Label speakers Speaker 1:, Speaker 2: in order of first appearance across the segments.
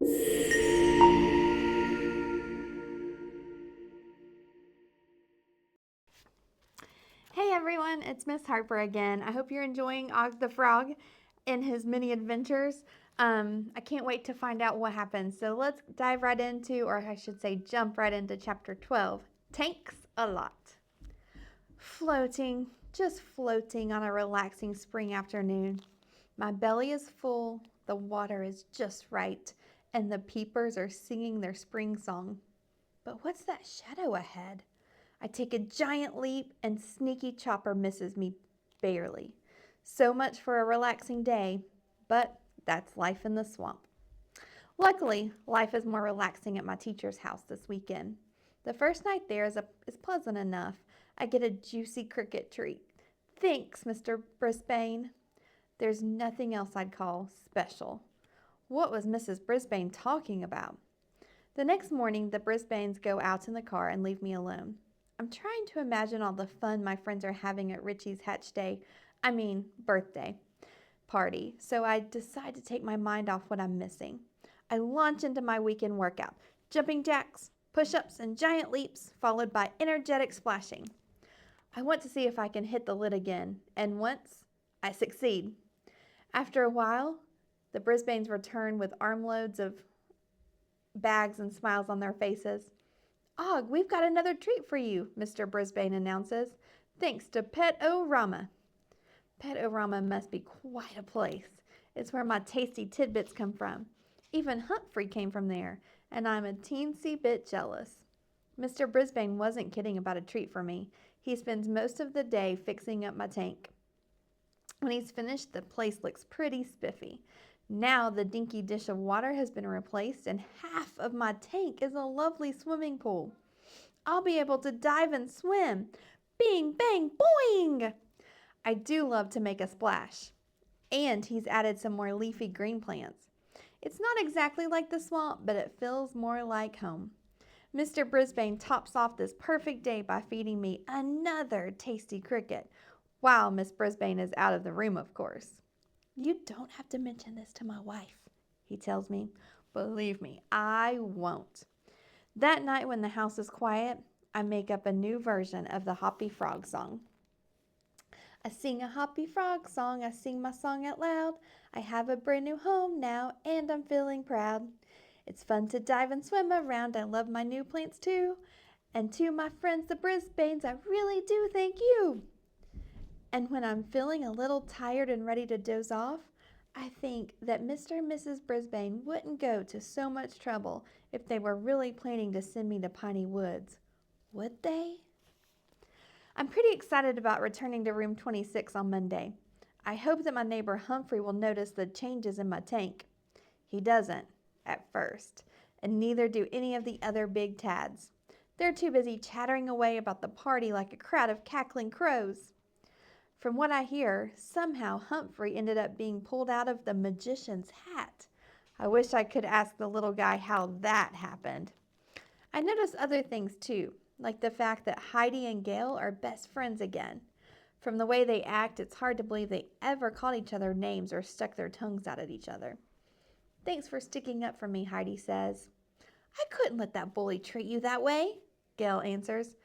Speaker 1: Hey everyone, it's Miss Harper again. I hope you're enjoying Og the Frog and his many adventures. I can't wait to find out what happens. So let's dive right into, or I should say jump right into chapter 12. Tanks a lot. Floating, just floating on a relaxing spring afternoon. My belly is full, the water is just right, and the peepers are singing their spring song. But what's that shadow ahead? I take a giant leap and Sneaky Chopper misses me barely. So much for a relaxing day, but that's life in the swamp. Luckily, life is more relaxing at my teacher's house this weekend. The first night there is pleasant enough. I get a juicy cricket treat. Thanks, Mr. Brisbane. There's nothing else I'd call special. What was Mrs. Brisbane talking about? The next morning, the Brisbanes go out in the car and leave me alone. I'm trying to imagine all the fun my friends are having at Richie's birthday party, so I decide to take my mind off what I'm missing. I launch into my weekend workout, jumping jacks, push-ups, and giant leaps, followed by energetic splashing. I want to see if I can hit the lid again, and once, I succeed. After a while, the Brisbanes return with armloads of bags and smiles on their faces. Og, we've got another treat for you, Mr. Brisbane announces, thanks to Pet-O-Rama. Pet-O-Rama must be quite a place. It's where my tasty tidbits come from. Even Humphrey came from there, and I'm a teensy bit jealous. Mr. Brisbane wasn't kidding about a treat for me. He spends most of the day fixing up my tank. When he's finished, the place looks pretty spiffy. Now the dinky dish of water has been replaced and half of my tank is a lovely swimming pool. I'll be able to dive and swim. Bing, bang, boing! I do love to make a splash. And he's added some more leafy green plants. It's not exactly like the swamp, but it feels more like home. Mr. Brisbane tops off this perfect day by feeding me another tasty cricket, while Miss Brisbane is out of the room, of course. You don't have to mention this to my wife, he tells me. Believe me, I won't. That night when the house is quiet, I make up a new version of the Hoppy Frog song. I sing a Hoppy Frog song, I sing my song out loud. I have a brand new home now and I'm feeling proud. It's fun to dive and swim around, I love my new plants too. And to my friends the Brisbanes, I really do thank you. And when I'm feeling a little tired and ready to doze off, I think that Mr. and Mrs. Brisbane wouldn't go to so much trouble if they were really planning to send me to Piney Woods. Would they? I'm pretty excited about returning to room 26 on Monday. I hope that my neighbor Humphrey will notice the changes in my tank. He doesn't, at first, and neither do any of the other big tads. They're too busy chattering away about the party like a crowd of cackling crows. From what I hear, somehow Humphrey ended up being pulled out of the magician's hat. I wish I could ask the little guy how that happened. I notice other things too, like the fact that Heidi and Gail are best friends again. From the way they act, it's hard to believe they ever called each other names or stuck their tongues out at each other. Thanks for sticking up for me, Heidi says. I couldn't let that bully treat you that way, Gail answers.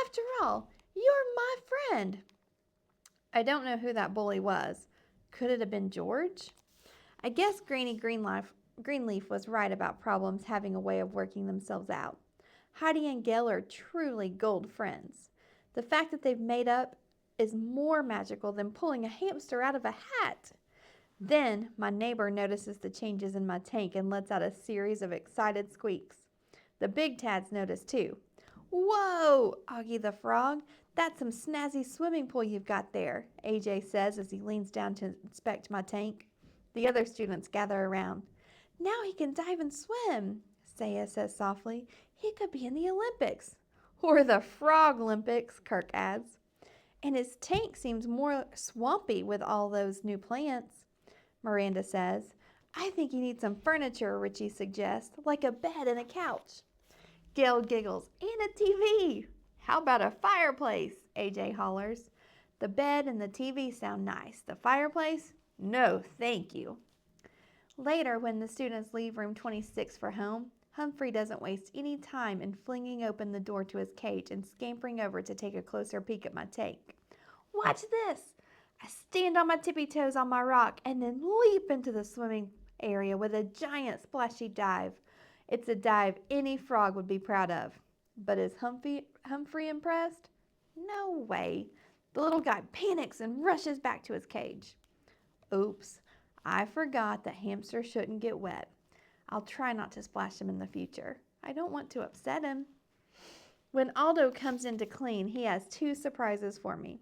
Speaker 1: After all, you're my friend. I don't know who that bully was. Could it have been George? I guess Granny Greenleaf was right about problems having a way of working themselves out. Heidi and Gail are truly gold friends. The fact that they've made up is more magical than pulling a hamster out of a hat. Then my neighbor notices the changes in my tank and lets out a series of excited squeaks. The big tads notice too. Whoa, Augie the Frog, that's some snazzy swimming pool you've got there, AJ says as he leans down to inspect my tank. The other students gather around. Now he can dive and swim, Saya says softly. He could be in the Olympics. Or the Frog Olympics, Kirk adds. And his tank seems more swampy with all those new plants, Miranda says. I think you need some furniture, Richie suggests, like a bed and a couch. Gail giggles. And a TV. How about a fireplace? AJ hollers. The bed and the TV sound nice. The fireplace? No, thank you. Later, when the students leave room 26 for home, Humphrey doesn't waste any time in flinging open the door to his cage and scampering over to take a closer peek at my tank. Watch this! I stand on my tippy toes on my rock and then leap into the swimming area with a giant splashy dive. It's a dive any frog would be proud of. But is Humphrey impressed? No way. The little guy panics and rushes back to his cage. Oops, I forgot that hamsters shouldn't get wet. I'll try not to splash him in the future. I don't want to upset him. When Aldo comes in to clean, he has 2 surprises for me.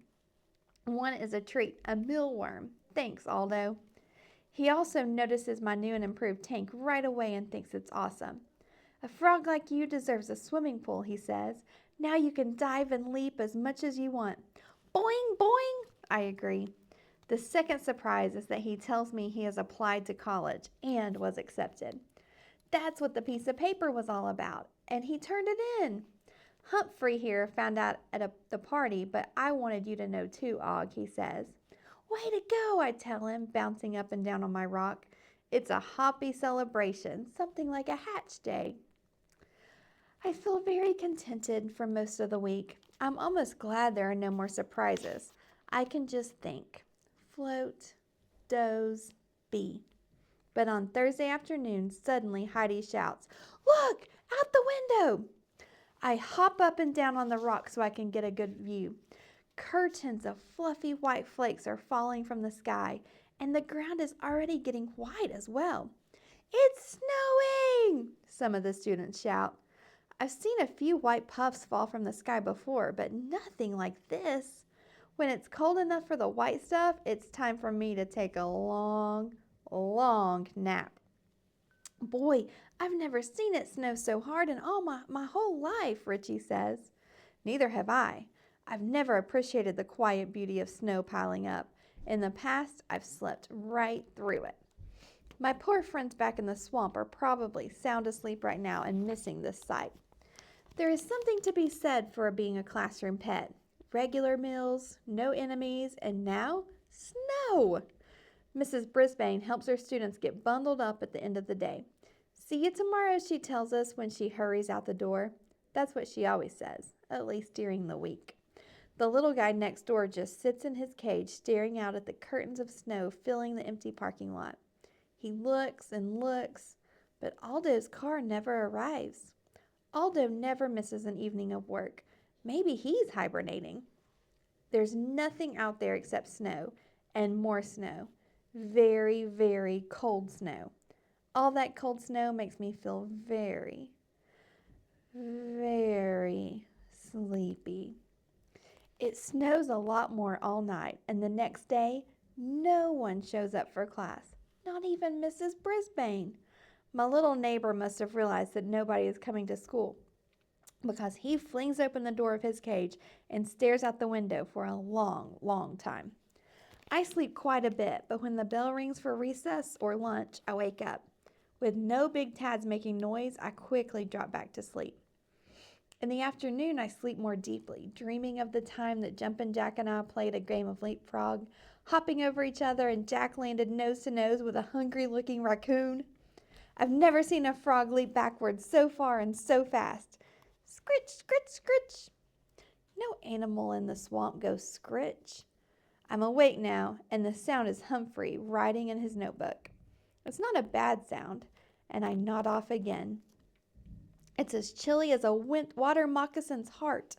Speaker 1: One is a treat, a mealworm. Thanks, Aldo. He also notices my new and improved tank right away and thinks it's awesome. A frog like you deserves a swimming pool, he says. Now you can dive and leap as much as you want. Boing, boing, I agree. The second surprise is that he tells me he has applied to college and was accepted. That's what the piece of paper was all about, and he turned it in. Humphrey here found out at the party, but I wanted you to know too, Og, he says. Way to go, I tell him, bouncing up and down on my rock. It's a hoppy celebration, something like a hatch day. I feel very contented for most of the week. I'm almost glad there are no more surprises. I can just think, float, doze, be. But on Thursday afternoon, suddenly Heidi shouts, Look, out the window! I hop up and down on the rock so I can get a good view. Curtains of fluffy white flakes are falling from the sky, and the ground is already getting white as well. It's snowing! Some of the students shout. I've seen a few white puffs fall from the sky before, but nothing like this. When it's cold enough for the white stuff, it's time for me to take a long nap. Boy, I've never seen it snow so hard in all my whole life, Richie says. Neither have I. I've never appreciated the quiet beauty of snow piling up. In the past, I've slept right through it. My poor friends back in the swamp are probably sound asleep right now and missing this sight. There is something to be said for being a classroom pet. Regular meals, no enemies, and now, snow! Mrs. Brisbane helps her students get bundled up at the end of the day. See you tomorrow, she tells us when she hurries out the door. That's what she always says, at least during the week. The little guy next door just sits in his cage staring out at the curtains of snow filling the empty parking lot. He looks and looks, but Aldo's car never arrives. Aldo never misses an evening of work. Maybe he's hibernating. There's nothing out there except snow and more snow. Very, very cold snow. All that cold snow makes me feel very, very sleepy. It snows a lot more all night, and the next day, no one shows up for class, not even Mrs. Brisbane. My little neighbor must have realized that nobody is coming to school because he flings open the door of his cage and stares out the window for a long time. I sleep quite a bit, but when the bell rings for recess or lunch, I wake up. With no big tads making noise, I quickly drop back to sleep. In the afternoon, I sleep more deeply, dreaming of the time that Jumpin' Jack and I played a game of leapfrog, hopping over each other, and Jack landed nose to nose with a hungry-looking raccoon. I've never seen a frog leap backwards so far and so fast. Scritch, scritch, scritch. No animal in the swamp goes scritch. I'm awake now, and the sound is Humphrey writing in his notebook. It's not a bad sound, and I nod off again. It's as chilly as a water moccasin's heart.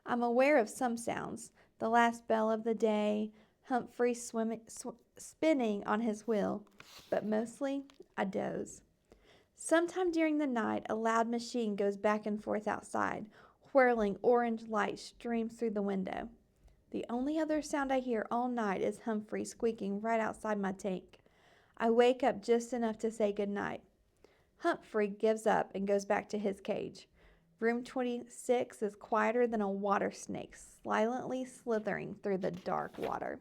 Speaker 1: I'm aware of some sounds. The last bell of the day, Humphrey spinning on his wheel, but mostly I doze. Sometime during the night, a loud machine goes back and forth outside. Whirling orange light streams through the window. The only other sound I hear all night is Humphrey squeaking right outside my tank. I wake up just enough to say goodnight. Humphrey gives up and goes back to his cage. Room 26 is quieter than a water snake, silently slithering through the dark water.